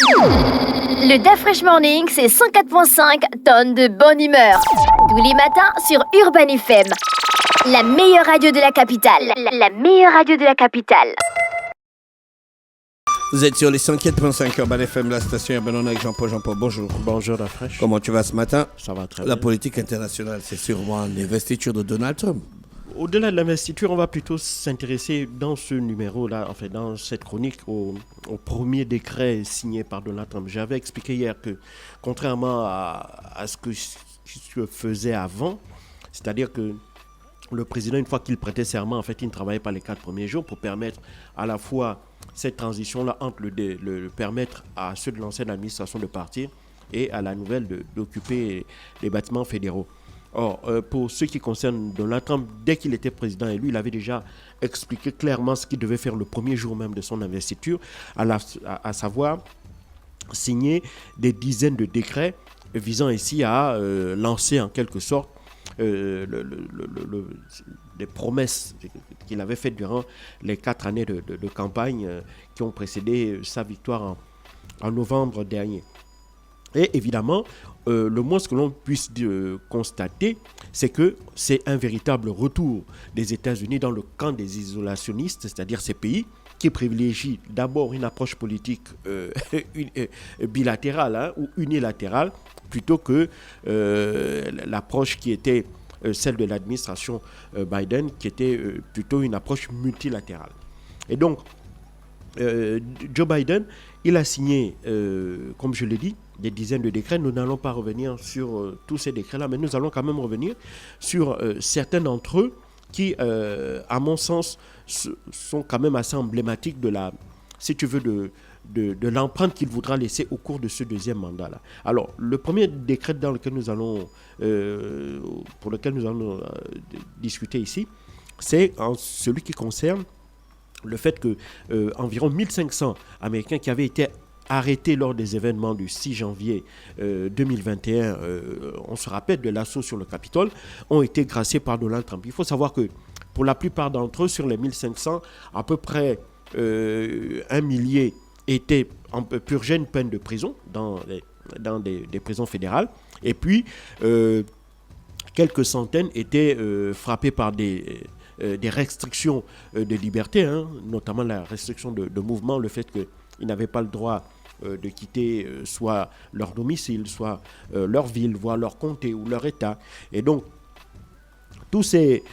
Le DAF Fresh Morning, c'est 104.5 tonnes de bonne humeur. Tous les matins sur Urban FM. La meilleure radio de la capitale. La meilleure radio de la capitale. Vous êtes sur les 104.5 Urban FM, la station Urban avec Jean-Paul. Jean-Paul, bonjour. Bonjour, la fraîche. Comment tu vas ce matin? Ça va très bien. La politique internationale, c'est sûrement l'investiture de Donald Trump. Au-delà de l'investiture, on va plutôt s'intéresser dans ce numéro-là, enfin dans cette chronique, au premier décret signé par Donald Trump. J'avais expliqué hier que, contrairement à ce que se faisait avant, c'est-à-dire que le président, une fois qu'il prêtait serment, en fait, il ne travaillait pas les 4 premiers jours pour permettre à la fois cette transition-là entre le permettre à ceux de l'ancienne administration de partir et à la nouvelle d'occuper les bâtiments fédéraux. Or, pour ce qui concerne Donald Trump, dès qu'il était président élu, il avait déjà expliqué clairement ce qu'il devait faire le premier jour même de son investiture, à savoir signer des dizaines de décrets visant ici à lancer en quelque sorte les promesses qu'il avait faites durant les 4 années de campagne qui ont précédé sa victoire en novembre dernier. Et évidemment, le moins que l'on puisse constater, c'est que c'est un véritable retour des États-Unis dans le camp des isolationnistes, c'est-à-dire ces pays qui privilégient d'abord une approche politique bilatérale ou unilatérale, plutôt que l'approche qui était celle de l'administration Biden, qui était plutôt une approche multilatérale. Et donc, Joe Biden, il a signé, comme je l'ai dit, des dizaines de décrets. Nous n'allons pas revenir sur tous ces décrets-là, mais nous allons quand même revenir sur certains d'entre eux qui, à mon sens, sont quand même assez emblématiques de la, si tu veux, de l'empreinte qu'il voudra laisser au cours de ce deuxième mandat-là. Alors, le premier décret pour lequel nous allons discuter ici, c'est celui qui concerne le fait que environ 1500 Américains qui avaient été arrêtés lors des événements du 6 janvier 2021, on se rappelle de l'assaut sur le Capitole, ont été graciés par Donald Trump. Il faut savoir que pour la plupart d'entre eux, sur les 1500, à peu près 1 millier purgeaient une peine de prison dans des prisons fédérales. Et puis, quelques centaines étaient frappés par des restrictions de liberté, notamment la restriction de mouvement, le fait qu'ils n'avaient pas le droit de quitter soit leur domicile, soit leur ville, voire leur comté ou leur État. Et donc, tous ces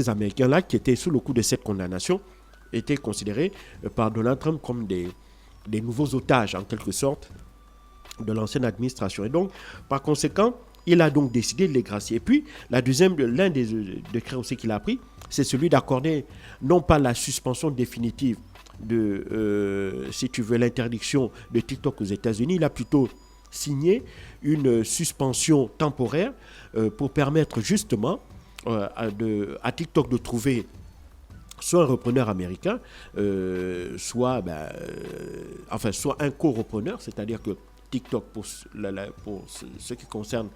Américains-là qui étaient sous le coup de cette condamnation étaient considérés par Donald Trump comme des nouveaux otages, en quelque sorte, de l'ancienne administration. Et donc, par conséquent, il a donc décidé de les gracier. Et puis, l'un des décrets aussi qu'il a pris, c'est celui d'accorder non pas la suspension définitive si tu veux, l'interdiction de TikTok aux États-Unis. Il a plutôt signé une suspension temporaire pour permettre justement à TikTok de trouver soit un repreneur américain, soit un co-repreneur, c'est-à-dire que TikTok, pour ce qui concerne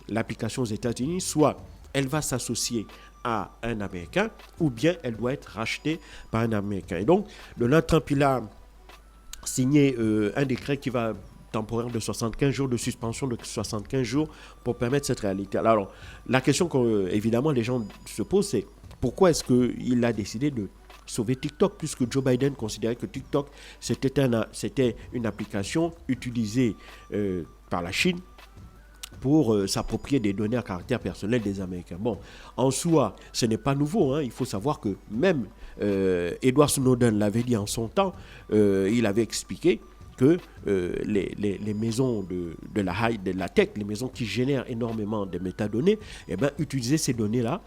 l'application aux États-Unis, soit elle va s'associer à un Américain, ou bien elle doit être rachetée par un Américain. Et donc, Donald Trump, il a signé un décret qui va temporaire de 75 jours, de suspension de 75 jours pour permettre cette réalité. Alors, la question qu'évidemment les gens se posent, c'est pourquoi est-ce qu'il a décidé de sauver TikTok, puisque Joe Biden considérait que TikTok, c'était une application utilisée par la Chine pour s'approprier des données à caractère personnel des Américains. Bon, en soi, ce n'est pas nouveau. Il faut savoir que même Edward Snowden l'avait dit en son temps. Il avait expliqué que les maisons de la tech, les maisons qui génèrent énormément de métadonnées, utilisaient ces données-là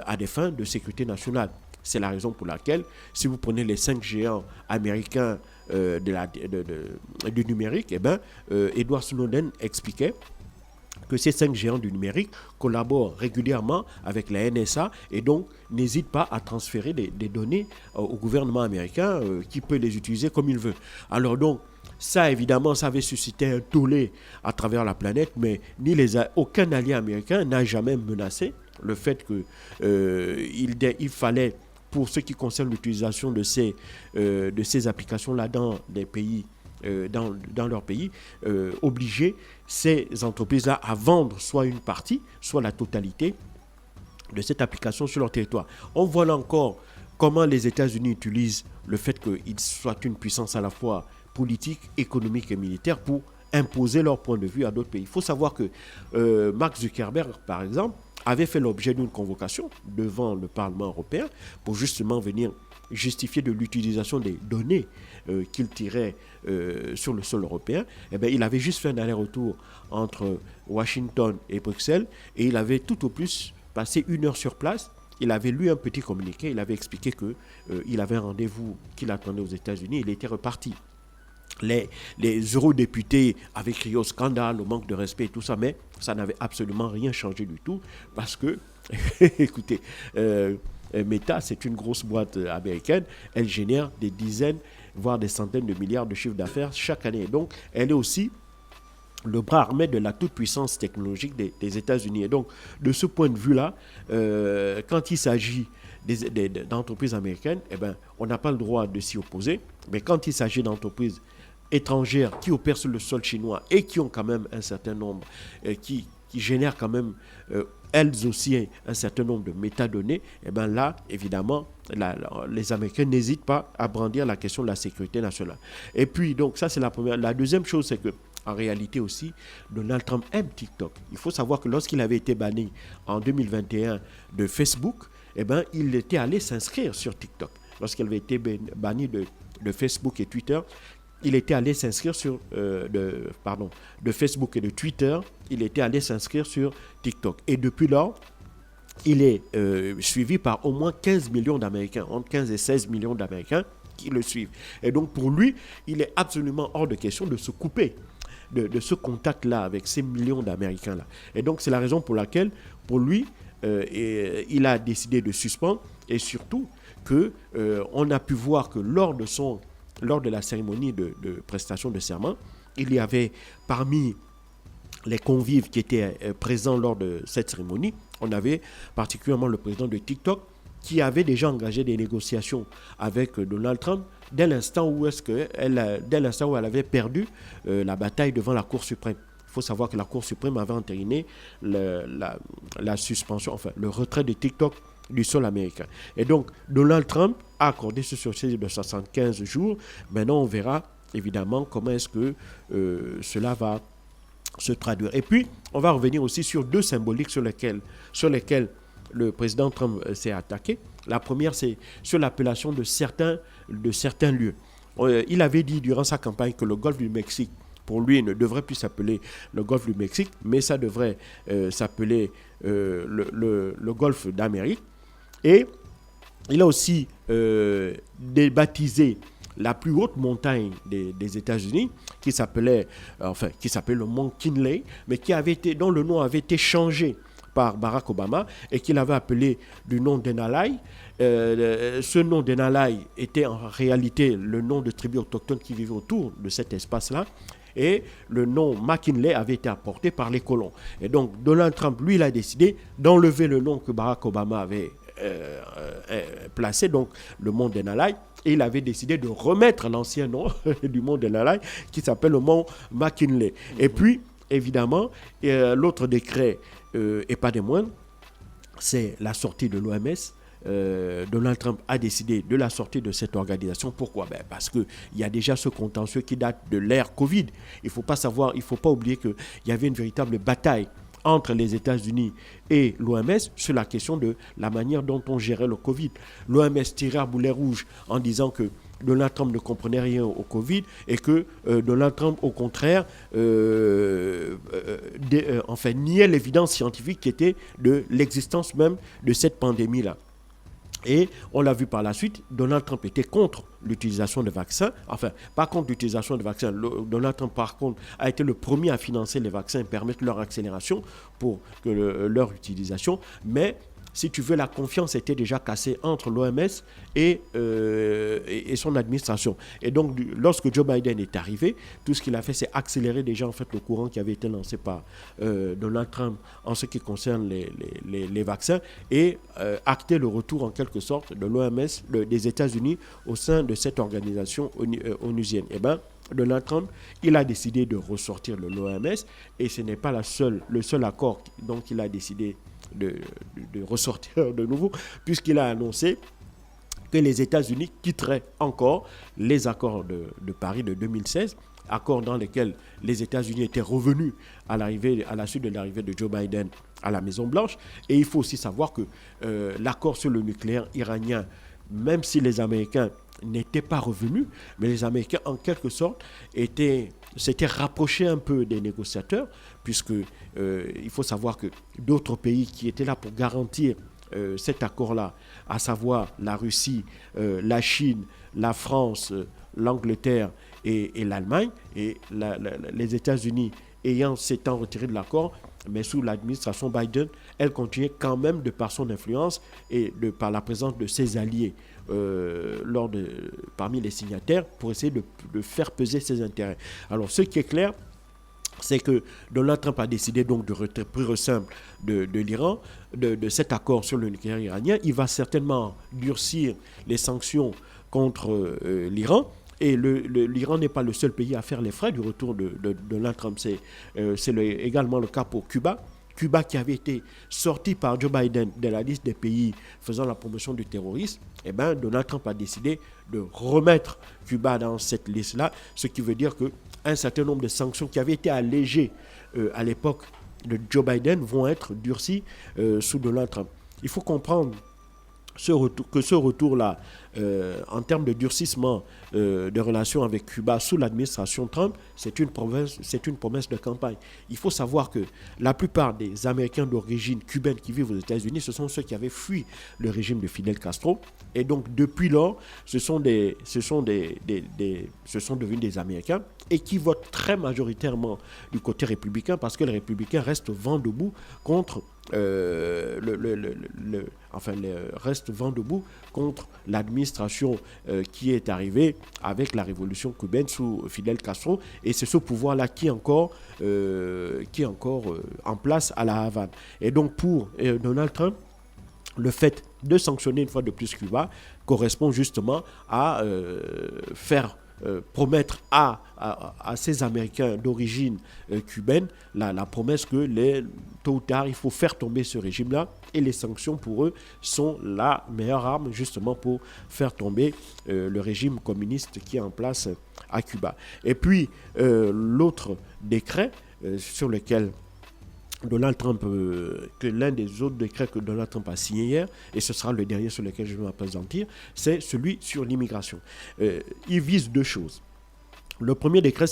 à des fins de sécurité nationale. C'est la raison pour laquelle, si vous prenez les 5 géants américains du numérique, Edward Snowden expliquait que ces 5 géants du numérique collaborent régulièrement avec la NSA et donc n'hésitent pas à transférer des données au gouvernement américain qui peut les utiliser comme il veut. Alors donc, ça évidemment, ça avait suscité un tollé à travers la planète, mais aucun allié américain n'a jamais menacé le fait qu'il fallait, pour ce qui concerne l'utilisation de ces applications-là dans des pays dans leur pays, obliger ces entreprises-là à vendre soit une partie, soit la totalité de cette application sur leur territoire. On voit là encore comment les États-Unis utilisent le fait qu'ils soient une puissance à la fois politique, économique et militaire pour imposer leur point de vue à d'autres pays. Il faut savoir que Mark Zuckerberg, par exemple, avait fait l'objet d'une convocation devant le Parlement européen pour justement venir justifier de l'utilisation des données qu'il tirait sur le sol européen. Eh bien, il avait juste fait un aller-retour entre Washington et Bruxelles et il avait tout au plus passé 1 heure sur place. Il avait lu un petit communiqué, il avait expliqué qu'il avait un rendez-vous qu'il attendait aux États-Unis, il était reparti. Les eurodéputés avaient crié au scandale, au manque de respect et tout ça, mais ça n'avait absolument rien changé du tout parce que, écoutez, Meta, c'est une grosse boîte américaine, elle génère des dizaines, voire des centaines de milliards de chiffres d'affaires chaque année. Donc, elle est aussi le bras armé de la toute-puissance technologique des États-Unis. Et donc, de ce point de vue-là, quand il s'agit d'entreprises américaines, eh ben, on n'a pas le droit de s'y opposer. Mais quand il s'agit d'entreprises étrangères qui opèrent sur le sol chinois et qui ont quand même un certain nombre, qui génèrent quand même elles aussi un certain nombre de métadonnées, et bien là, évidemment, les Américains n'hésitent pas à brandir la question de la sécurité nationale. Et puis, donc, ça, c'est la première. La deuxième chose, c'est que en réalité aussi, Donald Trump aime TikTok. Il faut savoir que lorsqu'il avait été banni en 2021 de Facebook, eh ben, il était allé s'inscrire sur TikTok. Lorsqu'il avait été banni de Facebook et Twitter, il était allé s'inscrire de Facebook et de Twitter, il était allé s'inscrire sur TikTok. Et depuis lors, il est suivi par au moins 15 millions d'Américains, entre 15 et 16 millions d'Américains qui le suivent. Et donc pour lui, il est absolument hors de question de se couper de ce contact-là avec ces millions d'Américains-là. Et donc c'est la raison pour laquelle, pour lui, il a décidé de suspendre et surtout qu'on a pu voir que lors de la cérémonie de prestation de serment, il y avait parmi les convives qui étaient présents lors de cette cérémonie, on avait particulièrement le président de TikTok qui avait déjà engagé des négociations avec Donald Trump dès l'instant où elle avait perdu la bataille devant la Cour suprême. Il faut savoir que la Cour suprême avait entériné la suspension, enfin le retrait de TikTok du sol américain. Et donc, Donald Trump a accordé ce sursis de 75 jours. Maintenant, on verra évidemment comment est-ce que cela va se traduire. Et puis, on va revenir aussi sur deux symboliques sur lesquelles le président Trump s'est attaqué. La première, c'est sur l'appellation de certains lieux. Il avait dit durant sa campagne que le golfe du Mexique, pour lui, ne devrait plus s'appeler le golfe du Mexique, mais ça devrait s'appeler le golfe d'Amérique. Et il a aussi débaptisé la plus haute montagne des États-Unis, qui s'appelait le mont Kinley, mais dont le nom avait été changé par Barack Obama et qu'il avait appelé du nom d'Enalai. Ce nom d'Enalai était en réalité le nom de tribus autochtones qui vivaient autour de cet espace-là. Et le nom McKinley avait été apporté par les colons. Et donc Donald Trump, lui, il a décidé d'enlever le nom que Barack Obama avait placé, donc le mont Denali, et il avait décidé de remettre l'ancien nom du mont Denali qui s'appelle le mont McKinley. Et puis, évidemment, l'autre décret, et pas des moindres, c'est la sortie de l'OMS. Donald Trump a décidé de la sortie de cette organisation. Pourquoi? Parce qu'il y a déjà ce contentieux qui date de l'ère Covid. Il ne faut pas oublier qu'il y avait une véritable bataille entre les États-Unis et l'OMS sur la question de la manière dont on gérait le Covid. L'OMS tirait à boulet rouge en disant que Donald Trump ne comprenait rien au Covid et que Donald Trump, au contraire, niait l'évidence scientifique qui était de l'existence même de cette pandémie-là. Et on l'a vu par la suite, Donald Trump était contre l'utilisation de vaccins. Enfin, pas contre l'utilisation de vaccins. Donald Trump, par contre, a été le premier à financer les vaccins et permettre leur accélération pour leur utilisation. Mais, si tu veux, la confiance était déjà cassée entre l'OMS et son administration. Et donc, lorsque Joe Biden est arrivé, tout ce qu'il a fait, c'est accélérer déjà en fait, le courant qui avait été lancé par Donald Trump en ce qui concerne les vaccins et acter le retour en quelque sorte de l'OMS, des États-Unis au sein de cette organisation onusienne. Eh bien, Donald Trump, il a décidé de ressortir de l'OMS et ce n'est pas le seul accord dont il a décidé de ressortir de nouveau, puisqu'il a annoncé que les États-Unis quitteraient encore les accords de Paris de 2016, accords dans lesquels les États-Unis étaient revenus à la suite de l'arrivée de Joe Biden à la Maison-Blanche. Et il faut aussi savoir que l'accord sur le nucléaire iranien, même si les Américains n'étaient pas revenus, mais les Américains, en quelque sorte, s'étaient rapprochés un peu des négociateurs, puisque il faut savoir que d'autres pays qui étaient là pour garantir cet accord-là, à savoir la Russie, la Chine, la France, l'Angleterre et l'Allemagne, et les États-Unis s'étant retirés de l'accord, mais sous l'administration Biden, elle continuait quand même de par son influence et par la présence de ses alliés parmi les signataires pour essayer de faire peser ses intérêts. Alors ce qui est clair, c'est que Donald Trump a décidé donc de retrait pur et simple de l'Iran, de cet accord sur le nucléaire iranien. Il va certainement durcir les sanctions contre l'Iran. Et l'Iran n'est pas le seul pays à faire les frais du retour de Donald Trump. C'est également le cas pour Cuba. Cuba qui avait été sorti par Joe Biden de la liste des pays faisant la promotion du terrorisme, Donald Trump a décidé de remettre Cuba dans cette liste-là, ce qui veut dire qu'un certain nombre de sanctions qui avaient été allégées à l'époque de Joe Biden vont être durcies sous Donald Trump. Il faut comprendre que ce retour-là, en termes de durcissement de relations avec Cuba sous l'administration Trump, c'est une promesse de campagne. Il faut savoir que la plupart des Américains d'origine cubaine qui vivent aux États-Unis, ce sont ceux qui avaient fui le régime de Fidel Castro. Et donc, depuis lors, ce sont devenus des Américains et qui votent très majoritairement du côté républicain parce que les républicains restent vent debout contre reste vent debout contre l'administration qui est arrivée avec la révolution cubaine sous Fidel Castro, et c'est ce pouvoir-là qui est encore en place à la Havane. Et donc pour Donald Trump, le fait de sanctionner une fois de plus Cuba correspond justement à faire promettre à ces Américains d'origine cubaine la promesse que tôt ou tard, il faut faire tomber ce régime-là, et les sanctions pour eux sont la meilleure arme justement pour faire tomber le régime communiste qui est en place à Cuba. Et puis l'autre décret sur lequel Donald Trump, que l'un des autres décrets que Donald Trump a signé hier, et ce sera le dernier sur lequel je vais m'appesantir, c'est celui sur l'immigration. Il vise deux choses. Le premier décret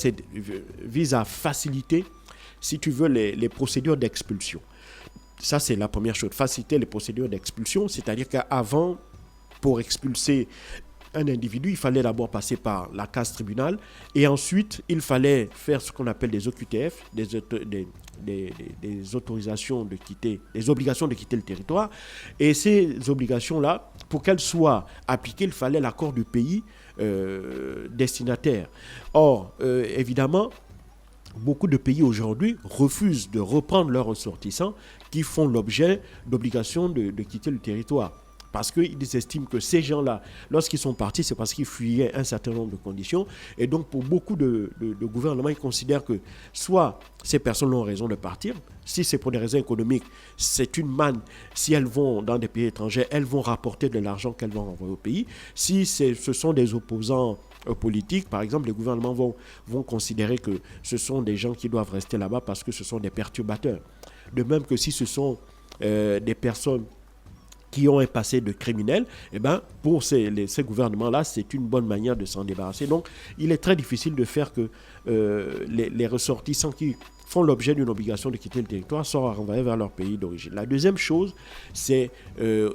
vise à faciliter, si tu veux, les procédures d'expulsion. Ça, c'est la première chose, faciliter les procédures d'expulsion, c'est-à-dire qu'avant, pour expulser un individu, il fallait d'abord passer par la case tribunal, et ensuite, il fallait faire ce qu'on appelle des OQTF, des autorisations de quitter, des obligations de quitter le territoire. Et ces obligations-là, pour qu'elles soient appliquées, il fallait l'accord du pays destinataire. Or, évidemment, beaucoup de pays aujourd'hui refusent de reprendre leurs ressortissants qui font l'objet d'obligations de quitter le territoire. Parce qu'ils estiment que ces gens-là, lorsqu'ils sont partis, c'est parce qu'ils fuyaient un certain nombre de conditions. Et donc, pour beaucoup de gouvernements, ils considèrent que soit ces personnes ont raison de partir, si c'est pour des raisons économiques, c'est une manne. Si elles vont dans des pays étrangers, elles vont rapporter de l'argent qu'elles vont envoyer au pays. Si ce sont des opposants politiques, par exemple, les gouvernements vont considérer que ce sont des gens qui doivent rester là-bas parce que ce sont des perturbateurs. De même que si ce sont des personnes qui ont un passé de criminels, pour ces gouvernements-là, c'est une bonne manière de s'en débarrasser. Donc, il est très difficile de faire que les ressortissants qui font l'objet d'une obligation de quitter le territoire soient renvoyés vers leur pays d'origine. La deuxième chose, c'est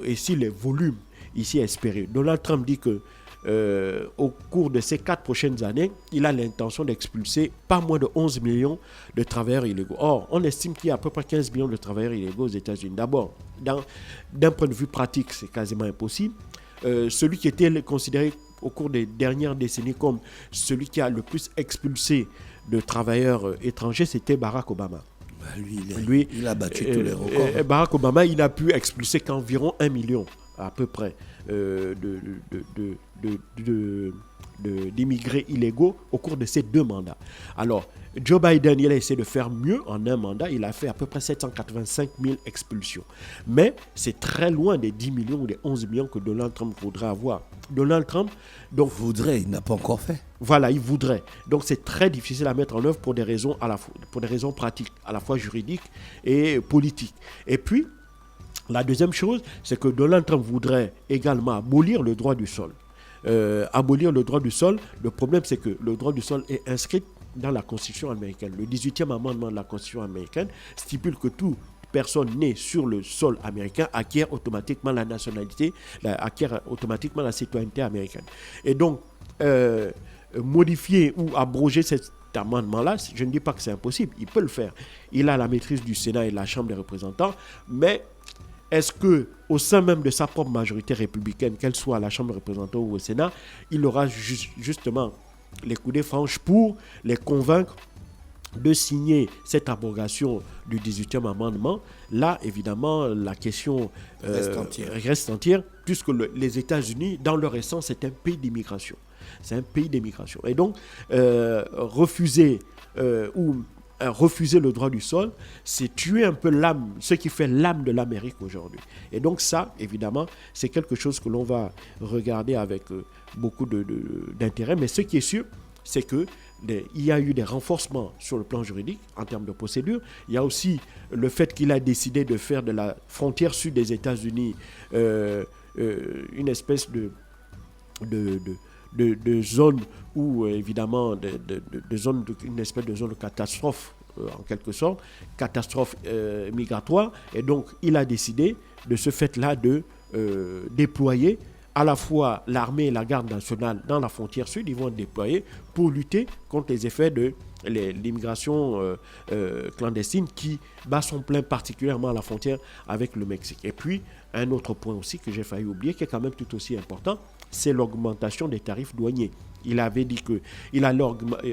ici les volumes ici espérés. Donald Trump dit que au cours de ces 4 prochaines années, il a l'intention d'expulser pas moins de 11 millions de travailleurs illégaux. Or, on estime qu'il y a à peu près 15 millions de travailleurs illégaux aux États-Unis. D'abord, d'un point de vue pratique, c'est quasiment impossible. Celui qui était considéré au cours des dernières décennies comme celui qui a le plus expulsé de travailleurs étrangers, c'était Barack Obama. Lui, il a battu tous les records. Barack Obama, il n'a pu expulser qu'environ 1 million à peu près d'immigrés illégaux au cours de ces 2 mandats. Alors, Joe Biden, il a essayé de faire mieux en un mandat. Il a fait à peu près 785 000 expulsions. Mais c'est très loin des 10 millions ou des 11 millions que Donald Trump voudrait avoir. Donald Trump, donc... Voudrait, il n'a pas encore fait. Voilà, il voudrait. Donc c'est très difficile à mettre en œuvre pour des raisons pour des raisons pratiques, à la fois juridiques et politiques. Et puis, la deuxième chose, c'est que Donald Trump voudrait également abolir le droit du sol. Abolir le droit du sol, le problème c'est que le droit du sol est inscrit dans la Constitution américaine. Le 18e amendement de la Constitution américaine stipule que toute personne née sur le sol américain acquiert automatiquement la nationalité, acquiert automatiquement la citoyenneté américaine. Et donc, modifier ou abroger cet amendement-là, je ne dis pas que c'est impossible, il peut le faire. Il a la maîtrise du Sénat et de la Chambre des représentants, mais est-ce qu'au sein même de sa propre majorité républicaine, qu'elle soit à la Chambre des représentants ou au Sénat, il aura justement les coudées franches pour les convaincre de signer cette abrogation du 18e amendement? Là, évidemment, la question reste entière, puisque les États-Unis, dans leur essence, c'est un pays d'immigration. C'est un pays d'immigration. Et donc, refuser le droit du sol, c'est tuer un peu l'âme, ce qui fait l'âme de l'Amérique aujourd'hui. Et donc ça, évidemment, c'est quelque chose que l'on va regarder avec beaucoup d'intérêt. Mais ce qui est sûr, c'est que il y a eu des renforcements sur le plan juridique en termes de procédure. Il y a aussi le fait qu'il a décidé de faire de la frontière sud des États-Unis une espèce de zone où, évidemment, une espèce de zone de catastrophe, en quelque sorte, catastrophe migratoire. Et donc, il a décidé, de ce fait-là, de déployer à la fois l'armée et la garde nationale dans la frontière sud. Ils vont être déployés pour lutter contre les effets de l'immigration clandestine qui bat son plein particulièrement à la frontière avec le Mexique. Et puis, un autre point aussi que j'ai failli oublier, qui est quand même tout aussi important, c'est l'augmentation des tarifs douaniers. Il avait dit qu'il allait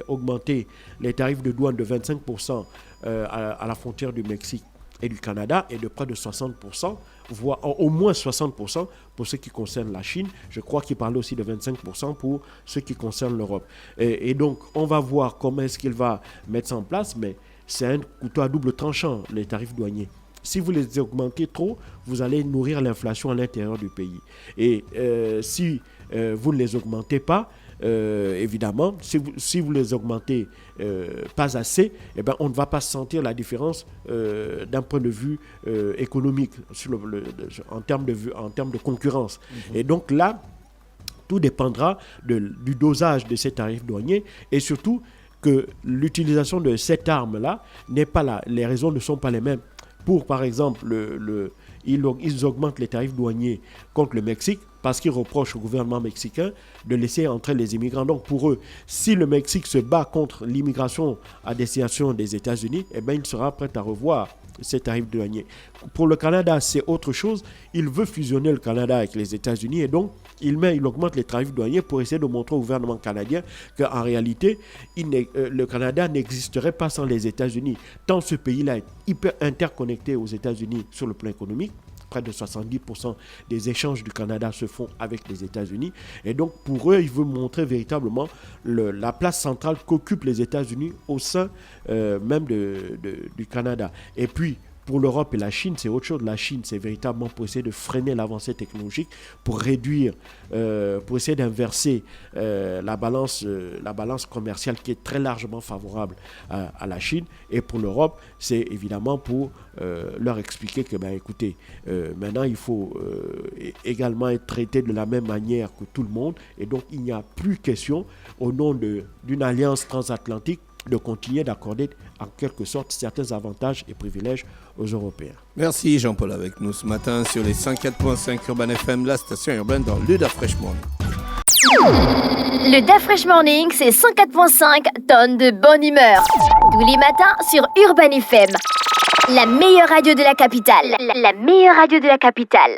augmenter les tarifs de douane de 25% à la frontière du Mexique et du Canada, et de près de 60%, voire au moins 60% pour ce qui concerne la Chine. Je crois qu'il parlait aussi de 25% pour ce qui concerne l'Europe. Et donc, on va voir comment est-ce qu'il va mettre ça en place, mais c'est un couteau à double tranchant, les tarifs douaniers. Si vous les augmentez trop, vous allez nourrir l'inflation à l'intérieur du pays. Et si vous ne les augmentez pas, évidemment, si vous les augmentez pas assez, eh ben, on ne va pas sentir la différence d'un point de vue économique en termes de concurrence. Et donc là, tout dépendra du dosage de ces tarifs douaniers, et surtout que l'utilisation de cette arme-là n'est pas là. Les raisons ne sont pas les mêmes. Pour, par exemple, ils augmentent les tarifs douaniers contre le Mexique parce qu'ils reprochent au gouvernement mexicain de laisser entrer les immigrants. Donc pour eux, si le Mexique se bat contre l'immigration à destination des États-Unis, eh bien, il sera prêt à revoir ces tarifs douaniers. Pour le Canada, c'est autre chose. Il veut fusionner le Canada avec les États-Unis, et donc il augmente les tarifs douaniers pour essayer de montrer au gouvernement canadien qu'en réalité, le Canada n'existerait pas sans les États-Unis. Tant ce pays-là est hyper interconnecté aux États-Unis sur le plan économique. Près de 70% des échanges du Canada se font avec les États-Unis. Et donc, pour eux, ils veulent montrer véritablement la place centrale qu'occupent les États-Unis au sein même du Canada. Et puis, pour l'Europe et la Chine, c'est autre chose. La Chine, c'est véritablement pour essayer de freiner l'avancée technologique, pour réduire, pour essayer d'inverser la balance commerciale qui est très largement favorable à la Chine. Et pour l'Europe, c'est évidemment pour leur expliquer que, ben, écoutez, maintenant, il faut également être traité de la même manière que tout le monde. Et donc, il n'y a plus question, au nom d'une alliance transatlantique, de continuer d'accorder en quelque sorte certains avantages et privilèges aux Européens. Merci Jean-Paul avec nous ce matin sur les 104.5 Urban FM, la station urbaine dans le Da Fresh Morning. Le Da Fresh Morning, c'est 104.5 tonnes de bonne humeur. Tous les matins sur Urban FM. La meilleure radio de la capitale. La meilleure radio de la capitale.